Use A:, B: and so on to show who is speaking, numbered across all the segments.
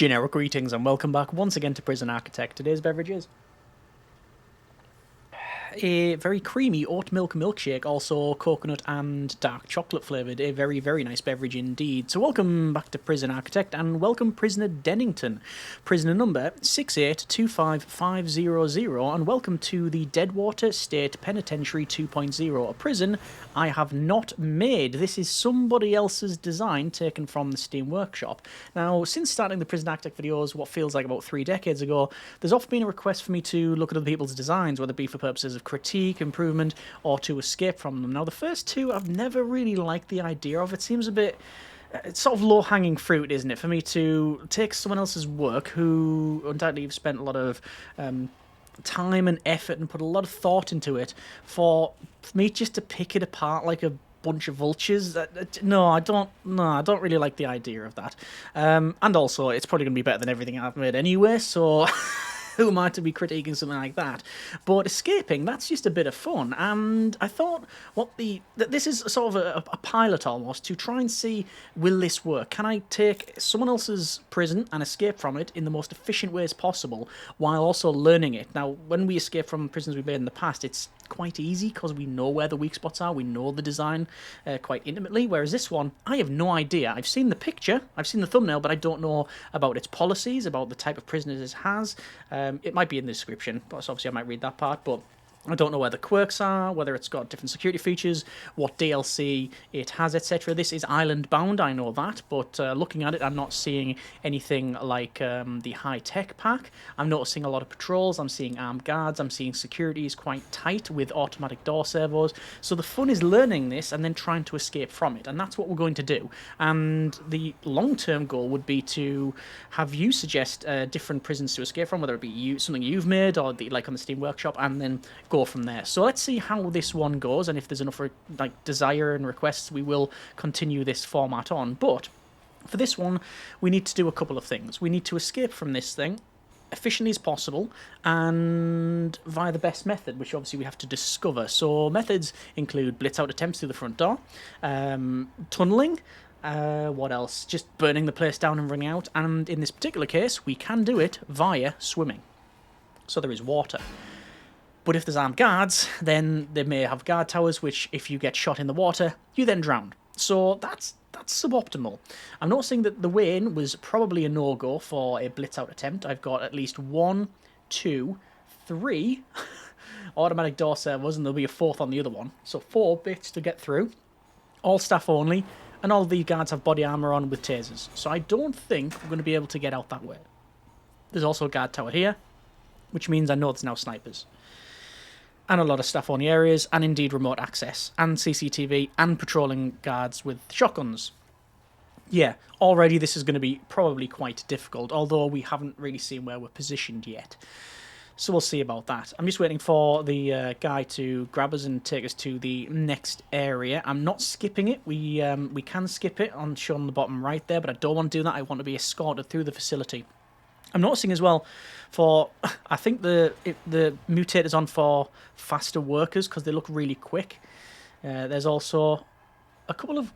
A: Generic greetings and welcome back once again to Prison Architect. Today's beverage is a very creamy oat milk milkshake, also coconut and dark chocolate flavoured. A very, very nice beverage indeed. So welcome back to Prison Architect and welcome Prisoner Dennington. Prisoner number 6825500 and welcome to the Deadwater State Penitentiary 2.0, a prison I have not made. This is somebody else's design taken from the Steam Workshop. Now, since starting the Prison Architect videos, what feels like about 3 decades ago, there's often been a request for me to look at other people's designs, whether it be for purposes of critique, improvement, or to escape from them. Now, the first two I've never really liked the idea of. It seems a bit... It's sort of low-hanging fruit, isn't it, for me to take someone else's work who undoubtedly have spent a lot of time and effort and put a lot of thought into it for me just to pick it apart like a bunch of vultures. No, I don't really like the idea of that. And also, it's probably going to be better than everything I've made anyway, so... Who am I to be critiquing something like that? But escaping, that's just a bit of fun. And I thought that this is sort of a pilot almost to try and see, will this work? Can I take someone else's prison and escape from it in the most efficient ways possible while also learning it? Now, when we escape from prisons we've made in the past, it's quite easy because we know where the weak spots are, we know the design quite intimately, whereas this one, I have no idea. I've seen the picture, I've seen the thumbnail, but I don't know about its policies, about the type of prisoners it has. It might be in the description, but obviously I might read that part, but I don't know where the quirks are, whether it's got different security features, what DLC it has, etc. This is island-bound, I know that, but looking at it, I'm not seeing anything like the high-tech pack. I'm noticing a lot of patrols, I'm seeing armed guards, I'm seeing security is quite tight with automatic door servos. So the fun is learning this and then trying to escape from it, and that's what we're going to do. And the long-term goal would be to have you suggest different prisons to escape from, whether it be something you've made or like on the Steam Workshop, and then go from there. So let's see how this one goes, and if there's enough desire and requests, we will continue this format on. But for this one, we need to do a couple of things. We need to escape from this thing efficiently as possible and via the best method, which obviously we have to discover. So methods include blitz out attempts through the front door, tunneling, what else? Just burning the place down and running out, and in this particular case, we can do it via swimming. So there is water. But if there's armed guards, then they may have guard towers, which if you get shot in the water, you then drown. So that's suboptimal. I'm noticing that the way in was probably a no-go for a blitz-out attempt. I've got at least 1, 2, 3 automatic door servos, and there'll be a fourth on the other one. So 4 bits to get through, all staff only, and all the guards have body armour on with tasers. So I don't think we're going to be able to get out that way. There's also a guard tower here, which means I know there's now snipers. And a lot of staff-only areas, and indeed remote access, and CCTV, and patrolling guards with shotguns. Yeah, already this is going to be probably quite difficult, although we haven't really seen where we're positioned yet. So we'll see about that. I'm just waiting for the guy to grab us and take us to the next area. I'm not skipping it. We can skip it, shown on the bottom right there, but I don't want to do that. I want to be escorted through the facility. I'm noticing as well I think the mutator's on for faster workers because they look really quick. There's also a couple of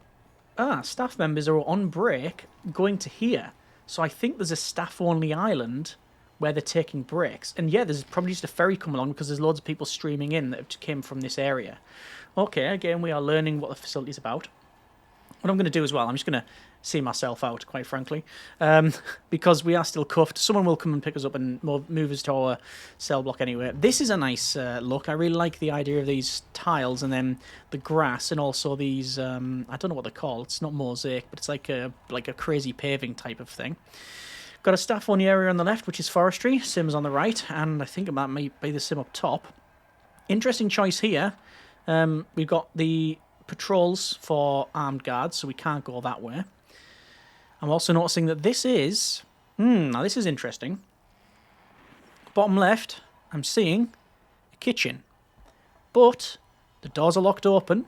A: staff members are on break going to here. So I think there's a staff-only island where they're taking breaks. And yeah, there's probably just a ferry come along because there's loads of people streaming in that came from this area. Okay, again, we are learning what the facility's about. What I'm going to do as well, I'm just going to see myself out, quite frankly, because we are still cuffed. Someone will come and pick us up and move us to our cell block anyway. This is a nice look. I really like the idea of these tiles and then the grass and also these, I don't know what they're called. It's not mosaic, but it's like a crazy paving type of thing. Got a staff-only area on the left, which is forestry, same as on the right, and I think that might be the same up top. Interesting choice here. We've got the patrols for armed guards, so we can't go that way. I'm also noticing that this is... now this is interesting. Bottom left, I'm seeing a kitchen. But the doors are locked open,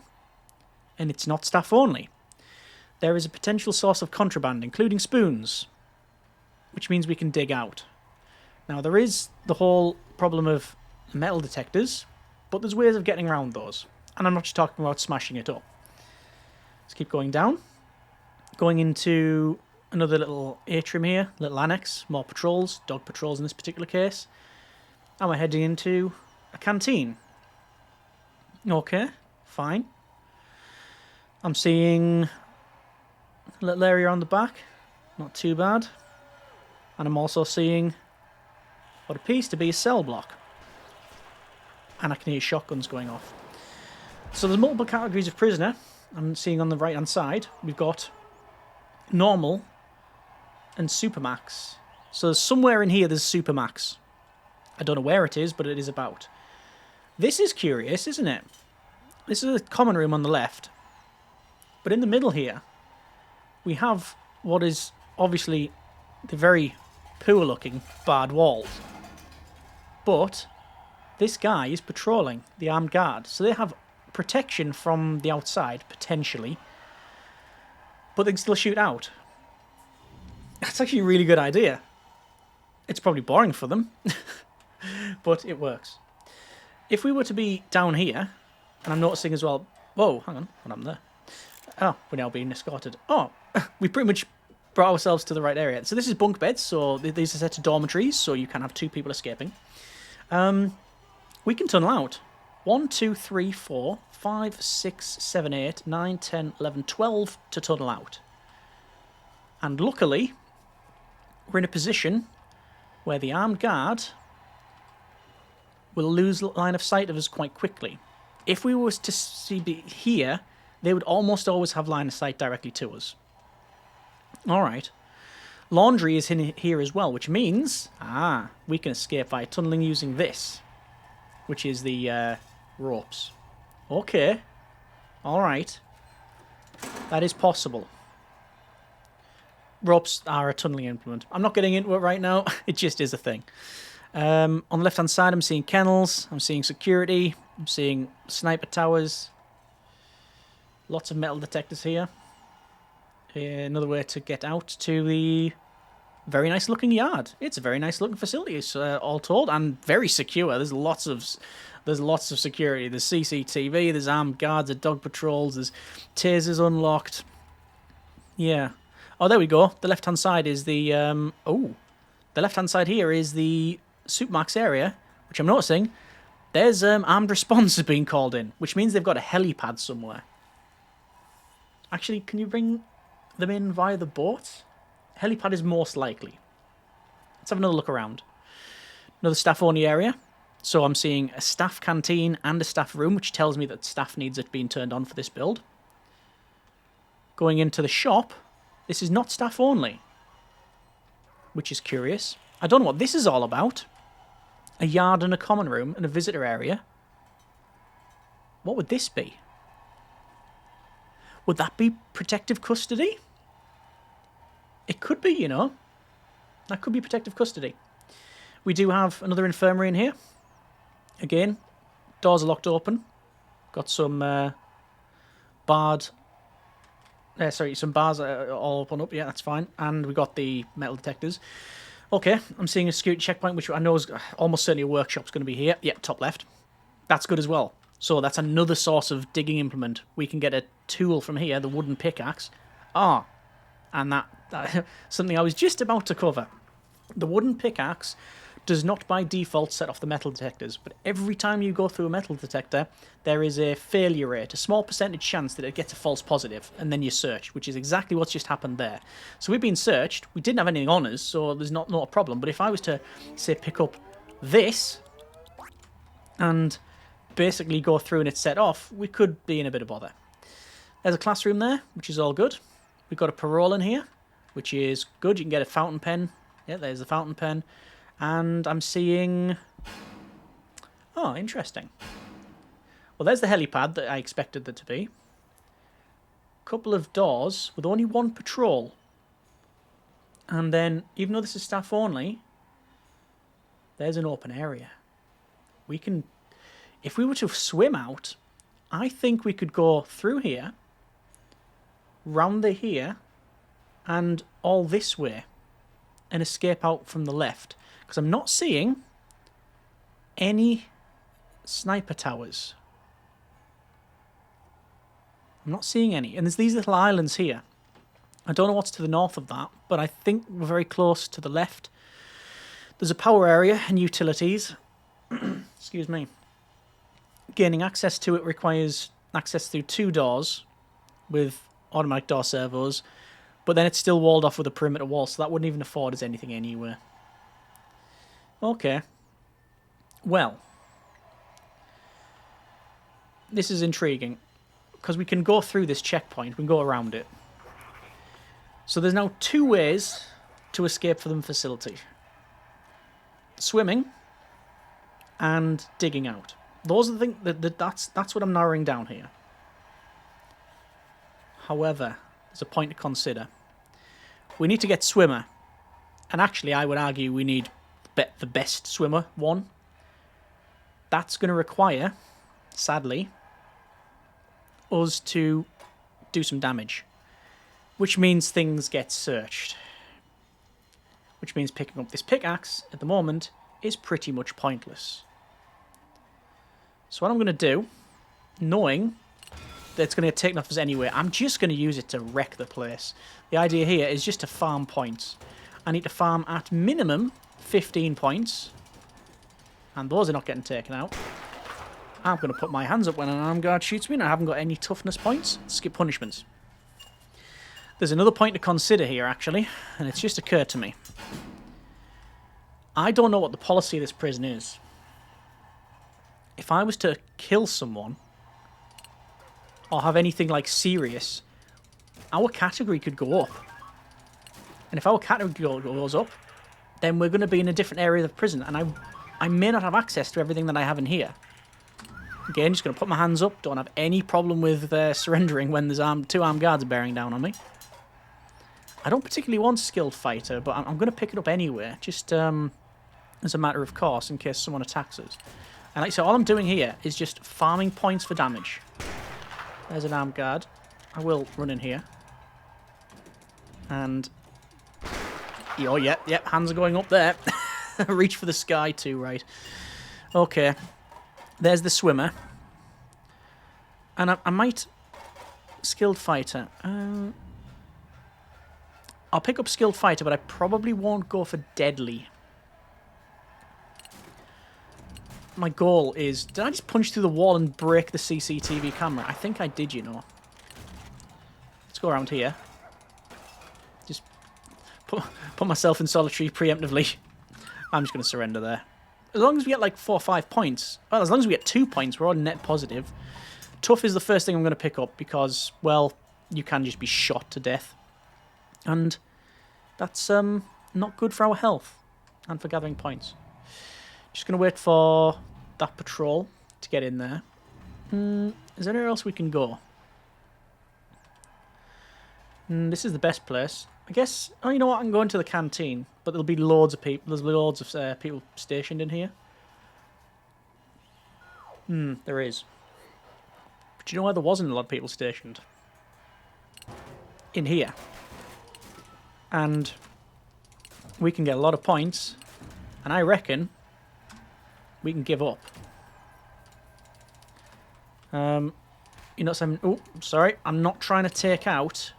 A: and it's not staff only. There is a potential source of contraband, including spoons, which means we can dig out. Now, there is the whole problem of metal detectors, but there's ways of getting around those. And I'm not just talking about smashing it up. Let's keep going down. Going into Another little atrium here, little annex, more patrols, dog patrols in this particular case. And we're heading into a canteen. Okay, fine. I'm seeing a little area on the back, not too bad. And I'm also seeing what appears to be a cell block. And I can hear shotguns going off. So there's multiple categories of prisoner. I'm seeing on the right hand side, we've got normal and supermax. So somewhere in here there's supermax. I don't know where it is, but it is about. This is curious, isn't it? This is a common room on the left. But in the middle here, we have what is obviously the very poor-looking barred walls. But this guy is patrolling, the armed guard. So they have protection from the outside, potentially. But they can still shoot out. That's actually a really good idea. It's probably boring for them. But it works. If we were to be down here, and I'm noticing as well... Whoa, hang on. What happened there? Oh, we're now being escorted. Oh, we pretty much brought ourselves to the right area. So this is bunk beds, so these are set to dormitories, so you can have 2 people escaping. We can tunnel out. 1, 2, 3, 4, 5, 6, 7, 8, 9, 10, 11, 12 to tunnel out. And luckily, we're in a position where the armed guard will lose line of sight of us quite quickly. If we were to be here, they would almost always have line of sight directly to us. Alright. Laundry is in here as well, which means, we can escape by tunneling using this, which is the ropes. Okay. Alright. That is possible. Ropes are a tunneling implement. I'm not getting into it right now. It just is a thing. On the left-hand side, I'm seeing kennels. I'm seeing security. I'm seeing sniper towers. Lots of metal detectors here. Another way to get out to the very nice-looking yard. It's a very nice-looking facility, all told, and very secure. There's lots of security. There's CCTV. There's armed guards. There's dog patrols. There's tasers unlocked. Yeah. Oh, there we go. The left-hand side is the... the left-hand side here is the Supermax area, which I'm noticing. There's armed response being called in, which means they've got a helipad somewhere. Actually, can you bring them in via the boat? Helipad is most likely. Let's have another look around. Another staff-only area. So I'm seeing a staff canteen and a staff room, which tells me that staff needs it being turned on for this build. Going into the shop, this is not staff only, which is curious. I don't know what this is all about. A yard and a common room and a visitor area. What would this be? Would that be protective custody? It could be, you know. That could be protective custody. We do have another infirmary in here. Again, doors are locked open. Got some barred... some bars all open up. Yeah, that's fine. And we got the metal detectors. Okay, I'm seeing a security checkpoint, which I know is almost certainly a workshop's going to be here. Yeah, top left. That's good as well. So that's another source of digging implement. We can get a tool from here, the wooden pickaxe. And that something I was just about to cover. The wooden pickaxe does not by default set off the metal detectors, but every time you go through a metal detector, there is a failure rate, a small percentage chance that it gets a false positive, and then you're searched, which is exactly what's just happened there. So we've been searched, we didn't have anything on us, so there's not a problem, but if I was to, say, pick up this, and basically go through and it's set off, we could be in a bit of bother. There's a classroom there, which is all good. We've got a parole in here, which is good. You can get a fountain pen. Yeah, there's the fountain pen. And I'm seeing... Oh, interesting. Well, there's the helipad that I expected there to be. Couple of doors with only one patrol. And then, even though this is staff only, there's an open area. We can... If we were to swim out, I think we could go through here, round the here, and all this way, and escape out from the left. Because I'm not seeing any sniper towers. I'm not seeing any. And there's these little islands here. I don't know what's to the north of that, but I think we're very close to the left. There's a power area and utilities. Excuse me. Gaining access to it requires access through 2 doors with automatic door servos, but then it's still walled off with a perimeter wall, so that wouldn't even afford us anything anyway. Okay. Well, this is intriguing, because we can go through this checkpoint, we can go around it. So there's now 2 ways to escape from the facility. Swimming and digging out. Those are the things that's what I'm narrowing down here. However, there's a point to consider. We need to get swimmer. And actually, I would argue we need the best swimmer one. That's going to require, sadly, us to do some damage. Which means things get searched. Which means picking up this pickaxe at the moment is pretty much pointless. So what I'm going to do, knowing that it's going to get taken off us anyway, I'm just going to use it to wreck the place. The idea here is just to farm points. I need to farm at minimum 15 points. And those are not getting taken out. I'm going to put my hands up when an armed guard shoots me and I haven't got any toughness points. Skip punishments. There's another point to consider here, actually, and it's just occurred to me. I don't know what the policy of this prison is. If I was to kill someone, or have anything like serious, our category could go up. And if our category goes up, then we're going to be in a different area of the prison, and I may not have access to everything that I have in here. Again, just going to put my hands up, don't have any problem with surrendering when there's 2 armed guards bearing down on me. I don't particularly want skilled fighter, but I'm going to pick it up anyway, just as a matter of course, in case someone attacks us. And like so, all I'm doing here is just farming points for damage. There's an armed guard. I will run in here. And... oh, yep, hands are going up there. Reach for the sky too, right. Okay. There's the swimmer. And I might... skilled fighter. I'll pick up skilled fighter, but I probably won't go for deadly. My goal is... did I just punch through the wall and break the CCTV camera? I think I did, you know. Let's go around here. Just put myself in solitary preemptively. I'm just going to surrender there. As long as we get like 4 or 5 points. Well, as long as we get 2 points, we're all net positive. Tough is the first thing I'm going to pick up because, well, you can just be shot to death. And that's not good for our health and for gathering points. Just going to wait for that patrol to get in there. Is there anywhere else we can go? This is the best place. I guess, oh, you know what? I can go into the canteen, but there'll be loads of people. There's loads of people stationed in here. There is. But you know where there wasn't a lot of people stationed? In here. And we can get a lot of points, and I reckon we can give up. You know something? Oh, sorry. I'm not trying to take out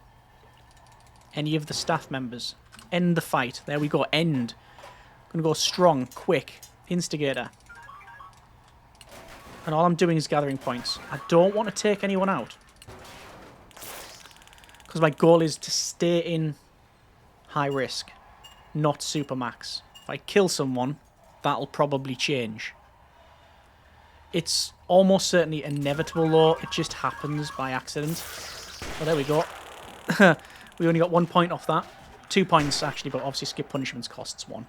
A: any of the staff members. End the fight. There we go. End. I'm going to go strong, quick. Instigator. And all I'm doing is gathering points. I don't want to take anyone out. Because my goal is to stay in high risk, not supermax. If I kill someone, that'll probably change. It's almost certainly inevitable, though. It just happens by accident. Oh, there we go. We only got 1 point off that. 2 points, actually, but obviously skip punishments costs 1.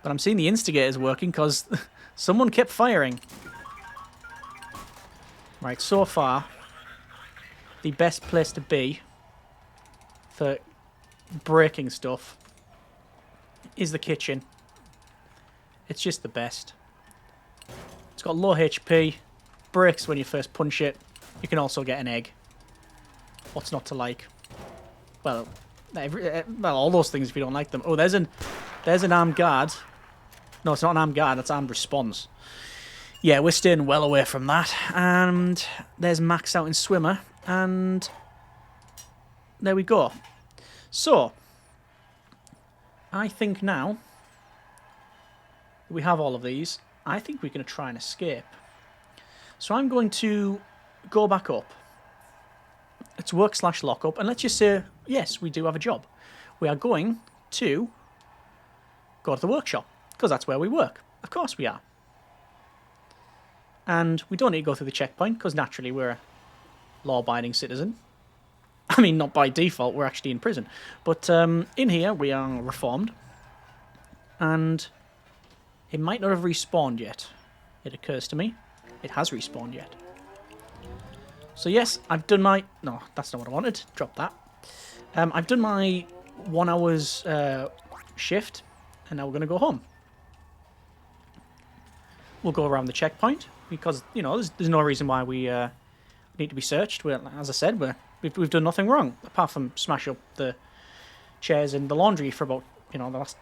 A: But I'm seeing the instigators working because someone kept firing. Right, so far, the best place to be for breaking stuff is the kitchen. It's just the best. It's got low HP, breaks when you first punch it. You can also get an egg. What's not to like? Well, all those things if you don't like them. Oh, there's an armed guard. No, it's not an armed guard. That's armed response. Yeah, we're staying well away from that. And there's Max out in swimmer. And there we go. So, I think now we have all of these. I think we're going to try and escape. So I'm going to go back up. Let's work/lockup, and let's just say, yes, we do have a job. We are going to go to the workshop, because that's where we work. Of course we are. And we don't need to go through the checkpoint, because naturally we're a law-abiding citizen. I mean, not by default, we're actually in prison. But in here, we are reformed. And it might not have respawned yet. It occurs to me. It has respawned yet. So yes, I've done my... No, that's not what I wanted. Drop that. I've done my 1 hour's shift, and now we're going to go home. We'll go around the checkpoint, because, you know, there's no reason why we need to be searched. As I said, we've done nothing wrong, apart from smash up the chairs and the laundry for about, you know, the last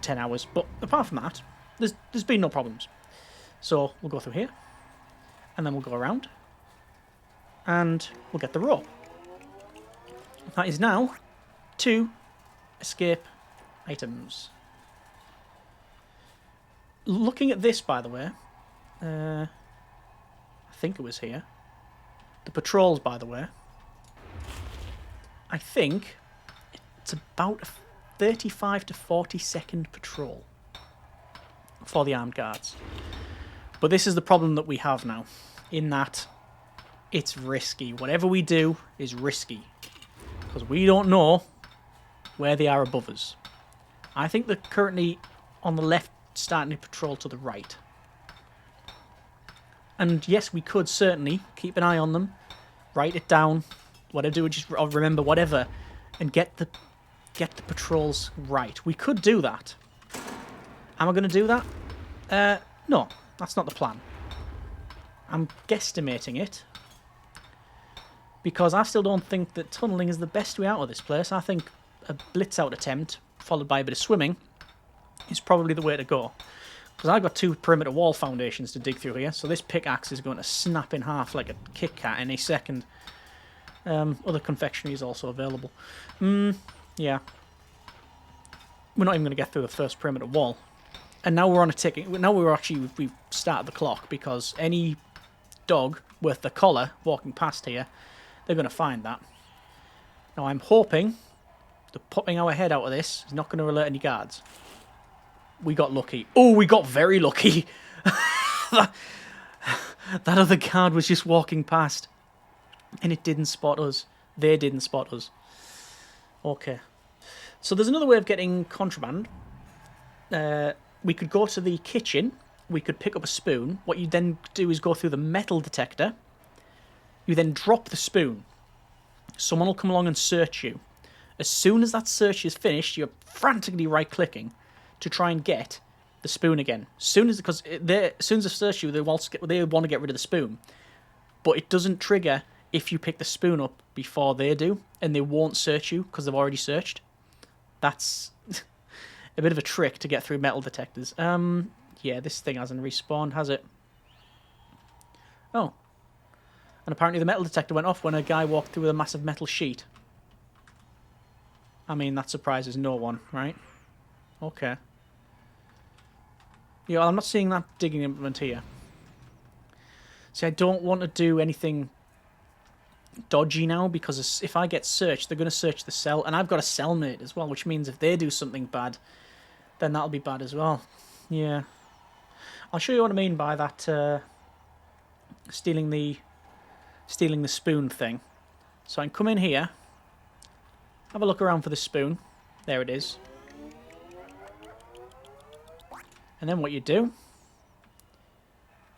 A: 10 hours. But apart from that, there's been no problems. So we'll go through here, and then we'll go around, and we'll get the rope. That is now 2 escape items. Looking at this, by the way, I think it was here. The patrols, by the way, I think it's about a 35 to 40 second patrol for the armed guards. But this is the problem that we have now, in that it's risky. Whatever we do is risky, because we don't know where they are above us. I think they're currently on the left, starting to patrol to the right. And yes, we could certainly keep an eye on them, write it down, whatever, do just remember whatever, and get the patrols right. We could do that. Am I going to do that? No, that's not the plan. I'm guesstimating it, because I still don't think that tunneling is the best way out of this place. I think a blitz-out attempt, followed by a bit of swimming, is probably the way to go. Because I've got 2 perimeter wall foundations to dig through here, so this pickaxe is going to snap in half like a Kit Kat any second. Other confectionery is also available. Yeah. We're not even going to get through the first perimeter wall. And now we're on a ticking... Now we've started the clock, because any dog with the collar walking past here, they're going to find that. Now I'm hoping that popping our head out of this is not going to alert any guards. We got lucky. Oh, we got very lucky. that other guard was just walking past, and it didn't spot us. They didn't spot us. Okay. So there's another way of getting contraband. We could go to the kitchen. We could pick up a spoon. What you then do is go through the metal detector. You then drop the spoon. Someone will come along and search you. As soon as that search is finished, you're frantically right-clicking to try and get the spoon again. As soon as they search you, they want to get rid of the spoon. But it doesn't trigger if you pick the spoon up before they do, and they won't search you because they've already searched. That's a bit of a trick to get through metal detectors. Yeah, this thing hasn't respawned, has it? Oh. And apparently the metal detector went off when a guy walked through with a massive metal sheet. I mean, that surprises no one, right? Okay. Yeah, I'm not seeing that digging implement here. See, I don't want to do anything dodgy now, because if I get searched, they're going to search the cell, and I've got a cellmate as well, which means if they do something bad, then that'll be bad as well. Yeah. I'll show you what I mean by that stealing the spoon thing. So I can come in here, have a look around for the spoon. There it is. And then what you do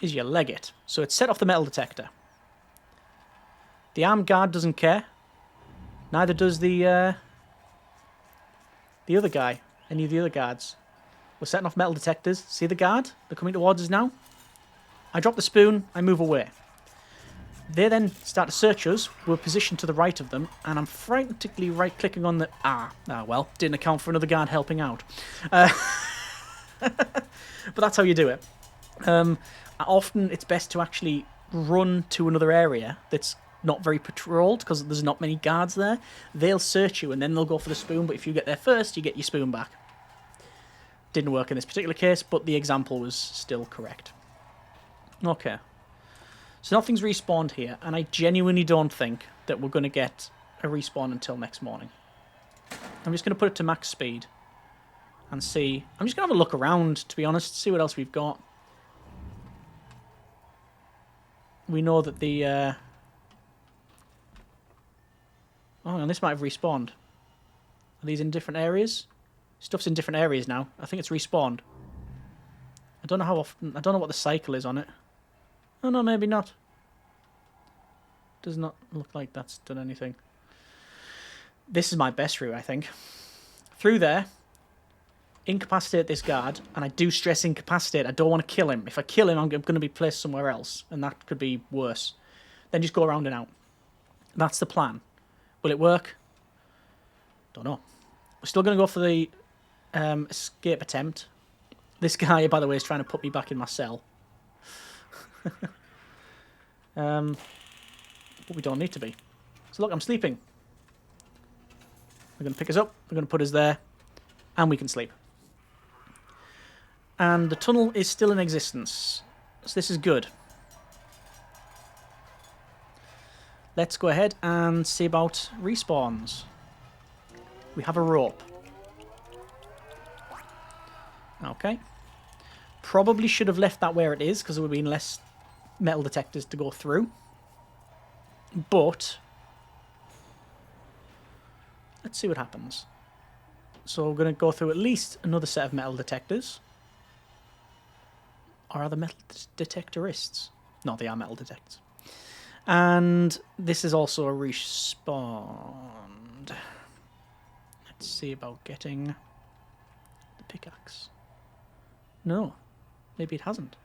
A: is you leg it. So it's set off the metal detector. The armed guard doesn't care. Neither does the other guy. Any of the other guards. We're setting off metal detectors. See the guard? They're coming towards us now. I drop the spoon. I move away. They then start to search us. We're positioned to the right of them. And I'm frantically right-clicking on the... well, didn't account for another guard helping out. But that's how you do it. Often it's best to actually run to another area that's not very patrolled because there's not many guards there, they'll search you and then they'll go for the spoon, but if you get there first, you get your spoon back. Didn't work in this particular case, but the example was still correct. Okay. So nothing's respawned here, and I genuinely don't think that we're going to get a respawn until next morning. I'm just going to put it to max speed and see. I'm just going to have a look around, to be honest, see what else we've got. We know that the... Oh, and this might have respawned. Are these in different areas? Stuff's in different areas now. I think it's respawned. I don't know how often... I don't know what the cycle is on it. Oh, no, maybe not. Does not look like that's done anything. This is my best route, I think. Through there, incapacitate this guard, and I do stress incapacitate. I don't want to kill him. If I kill him, I'm going to be placed somewhere else, and that could be worse. Then just go around and out. That's the plan. Will it work? Don't know. We're still going to go for the escape attempt. This guy, by the way, is trying to put me back in my cell. But we don't need to be. So look, I'm sleeping. They're going to pick us up. They're going to put us there. And we can sleep. And the tunnel is still in existence. So this is good. Let's go ahead and see about respawns. We have a rope. Okay. Probably should have left that where it is, because there would have been less metal detectors to go through. But let's see what happens. So we're going to go through at least another set of metal detectors. Or are the metal detectorists? No, they are metal detectors. And this is also a respawned. Let's see about getting the pickaxe. No, maybe it hasn't.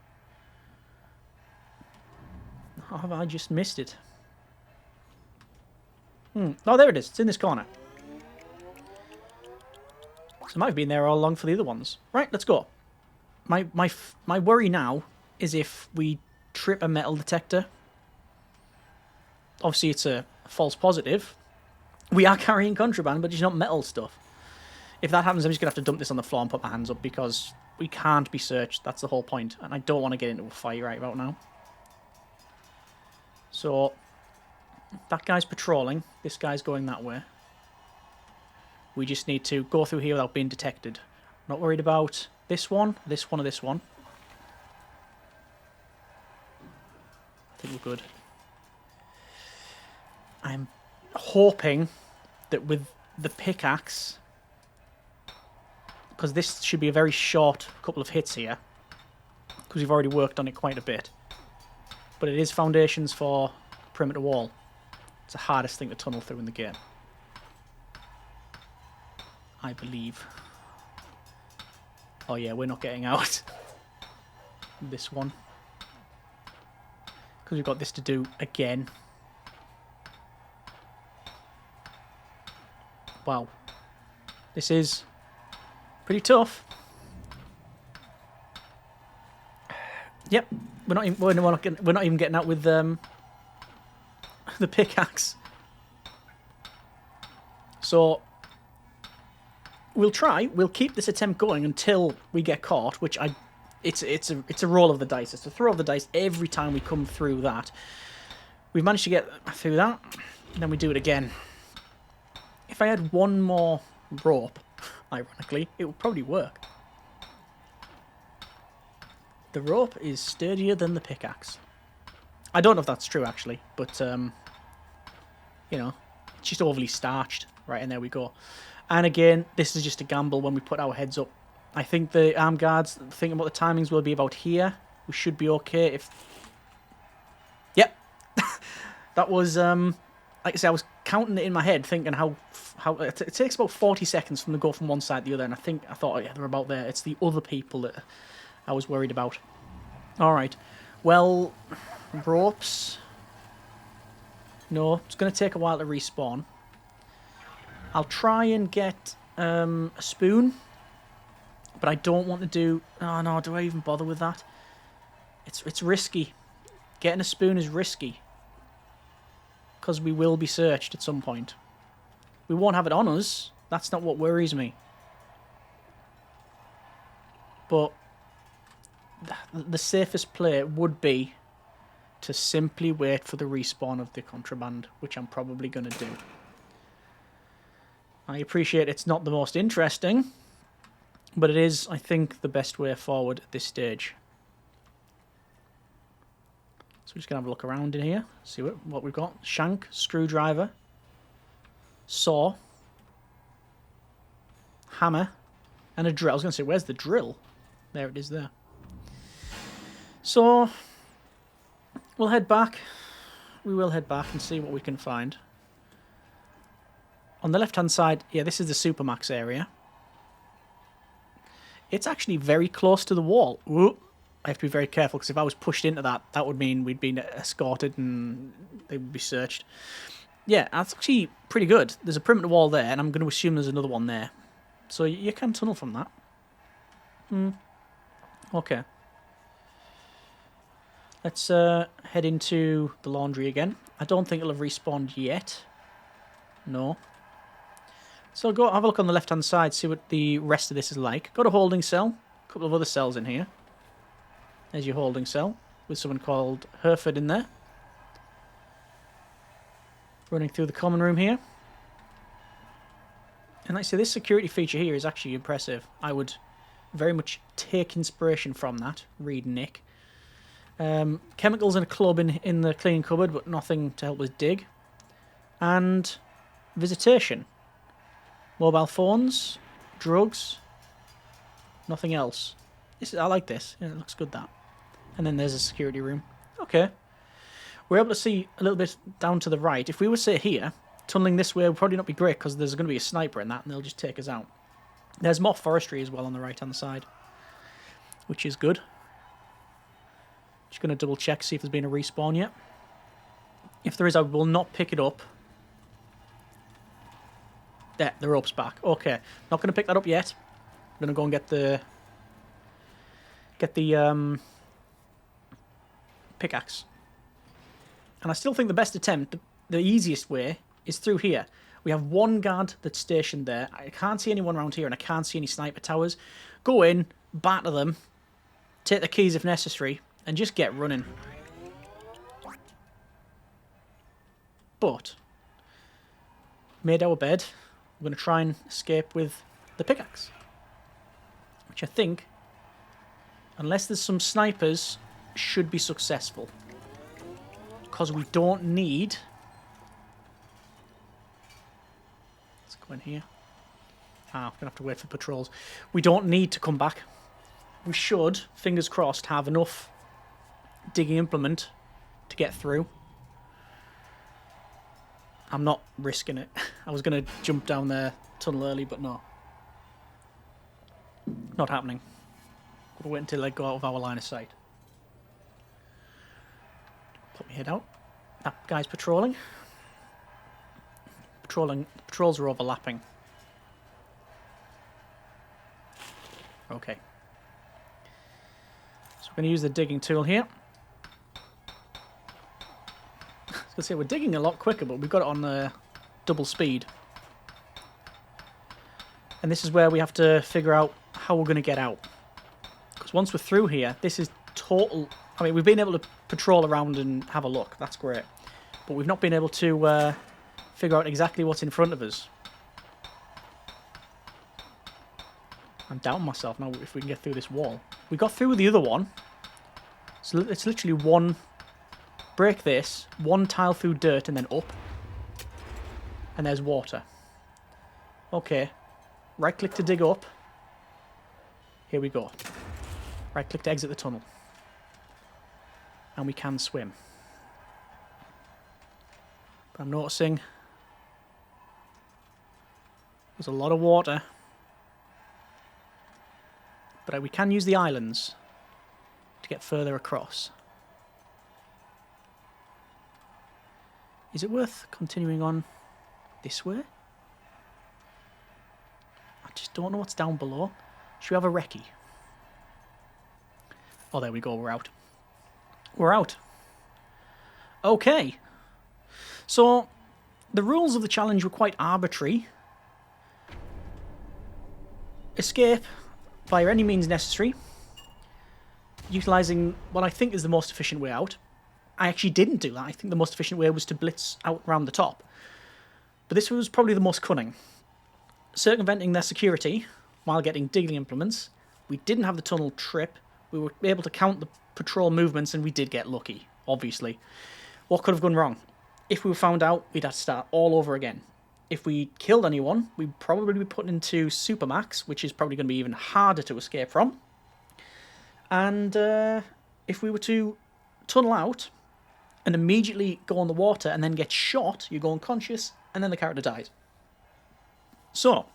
A: Or have I just missed it? Oh, there it is. It's in this corner. So it might have been there all along for the other ones. Right, let's go. My worry now is if we trip a metal detector. Obviously, it's a false positive. We are carrying contraband, but it's not metal stuff. If that happens, I'm just going to have to dump this on the floor and put my hands up because we can't be searched. That's the whole point. And I don't want to get into a fight right about now. So, that guy's patrolling. This guy's going that way. We just need to go through here without being detected. Not worried about this one, or this one. I think we're good. I'm hoping that with the pickaxe, because this should be a very short couple of hits here, because we've already worked on it quite a bit. But it is foundations for perimeter wall. It's the hardest thing to tunnel through in the game, I believe. Oh yeah, we're not getting out. This one. Because we've got this to do again. Wow. This is pretty tough. Yep. We're not even getting out with the pickaxe. So we'll try. We'll keep this attempt going until we get caught, which it's a roll of the dice. It's a throw of the dice every time we come through that. We've managed to get through that, and then we do it again. If I had one more rope, ironically, it would probably work. The rope is sturdier than the pickaxe. I don't know if that's true, actually, but, you know, it's just overly starched. Right, and there we go. And again, this is just a gamble when we put our heads up. I think the armed guards, thinking about the timings, will be about here. We should be okay if... Yep. That was, like I said, I was counting it in my head, thinking how it takes about 40 seconds from the go from one side to the other, and I thought, oh, yeah, they're about there. It's the other people that I was worried about. All right. Well, ropes. No, it's going to take a while to respawn. I'll try and get a spoon, but I don't want to do... Oh, no, do I even bother with that? It's risky. Getting a spoon is risky. because we will be searched at some point. We won't have it on us. That's not what worries me. But the safest play would be to simply wait for the respawn of the contraband, which I'm probably going to do. I appreciate it's not the most interesting, but it is, I think, the best way forward at this stage. So we're just going to have a look around in here, see what we've got. Shank, screwdriver, saw, hammer, and a drill. I was going to say, where's the drill? There it is there. So, we'll head back. We will head back and see what we can find. On the left-hand side, yeah, this is the Supermax area. It's actually very close to the wall. Ooh, I have to be very careful, because if I was pushed into that, that would mean we'd been escorted and they would be searched. Yeah, that's actually pretty good. There's a perimeter wall there, and I'm going to assume there's another one there. So you can tunnel from that. Okay. Let's head into the laundry again. I don't think it'll have respawned yet. No. So go have a look on the left-hand side, see what the rest of this is like. Got a holding cell. A couple of other cells in here. There's your holding cell, with someone called Hereford in there. Running through the common room here. And like I say, this security feature here is actually impressive. I would very much take inspiration from that. Read Nick. Chemicals and a club in the cleaning cupboard, but nothing to help us dig. And visitation. Mobile phones, drugs, nothing else. I like this. Yeah, it looks good, that. And then there's a security room. Okay. We're able to see a little bit down to the right. If we were, say, here, tunneling this way would probably not be great, because there's going to be a sniper in that, and they'll just take us out. There's more forestry as well on the right-hand side, which is good. Just going to double-check, see if there's been a respawn yet. If there is, I will not pick it up. There, the rope's back. Okay, not going to pick that up yet. I'm going to go and get the pickaxe. And I still think the best attempt, the easiest way, is through here. We have one guard that's stationed there. I can't see anyone around here, and I can't see any sniper towers. Go in, batter them, take the keys if necessary, and just get running. But, made our bed. We're going to try and escape with the pickaxe. Which I think, unless there's some snipers, should be successful. Because we don't need... Let's go in here. We're going to have to wait for patrols. We don't need to come back. We should, fingers crossed, have enough digging implement to get through. I'm not risking it. I was going to jump down there, tunnel early, but no. Not happening. Got to wait until they go out of our line of sight. Put my head out. That guy's patrolling. Patrols are overlapping. Okay. So we're going to use the digging tool here. I was going to say, we're digging a lot quicker, but we've got it on double speed. And this is where we have to figure out how we're going to get out. Because once we're through here, this is total... I mean, we've been able to patrol around and have a look. That's great. But we've not been able to figure out exactly what's in front of us. I'm doubting myself now if we can get through this wall. We got through with the other one. So it's literally one... Break this, one tile through dirt and then up. And there's water. Okay. Right click to dig up. Here we go. Right click to exit the tunnel. And we can swim. But I'm noticing there's a lot of water. But we can use the islands to get further across. Is it worth continuing on this way? I just don't know what's down below. Should we have a recce? Oh, there we go. We're out. We're out. Okay. So, the rules of the challenge were quite arbitrary. Escape via any means necessary, utilising what I think is the most efficient way out. I actually didn't do that. I think the most efficient way was to blitz out around the top. But this was probably the most cunning. Circumventing their security while getting digging implements. We didn't have the tunnel trip. We were able to count the patrol movements, and we did get lucky, obviously. What could have gone wrong? If we were found out, we'd have to start all over again. If we killed anyone, we'd probably be put into Supermax, which is probably going to be even harder to escape from. And if we were to tunnel out and immediately go on the water and then get shot, you go unconscious, and then the character dies. So,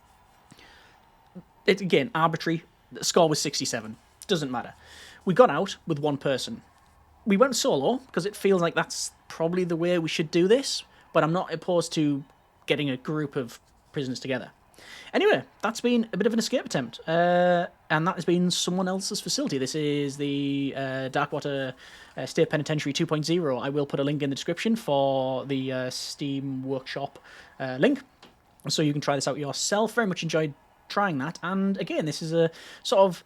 A: it's again arbitrary. The score was 67. Doesn't matter. We got out with one person. We went solo because it feels like that's probably the way we should do this, but I'm not opposed to getting a group of prisoners together. Anyway, that's been a bit of an escape attempt, and that has been someone else's facility. This is the Darkwater State Penitentiary 2.0. I will put a link in the description for the Steam Workshop link, so you can try this out yourself. Very much enjoyed trying that, and again, this is a sort of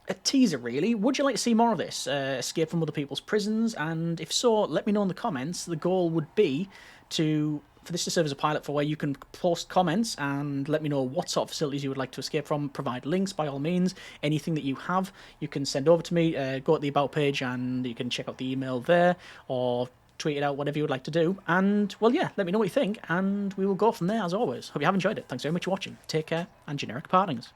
A: a teaser, really. Would you like to see more of this? Escape from other people's prisons, and if so, let me know in the comments. The goal would be for this to serve as a pilot for where you can post comments and let me know what sort of facilities you would like to escape from. Provide links, by all means. Anything that you have, you can send over to me. Go at the About page and you can check out the email there, or tweet it out, whatever you would like to do. And, well, yeah, let me know what you think, and we will go from there, as always. Hope you have enjoyed it. Thanks very much for watching. Take care, and generic partings.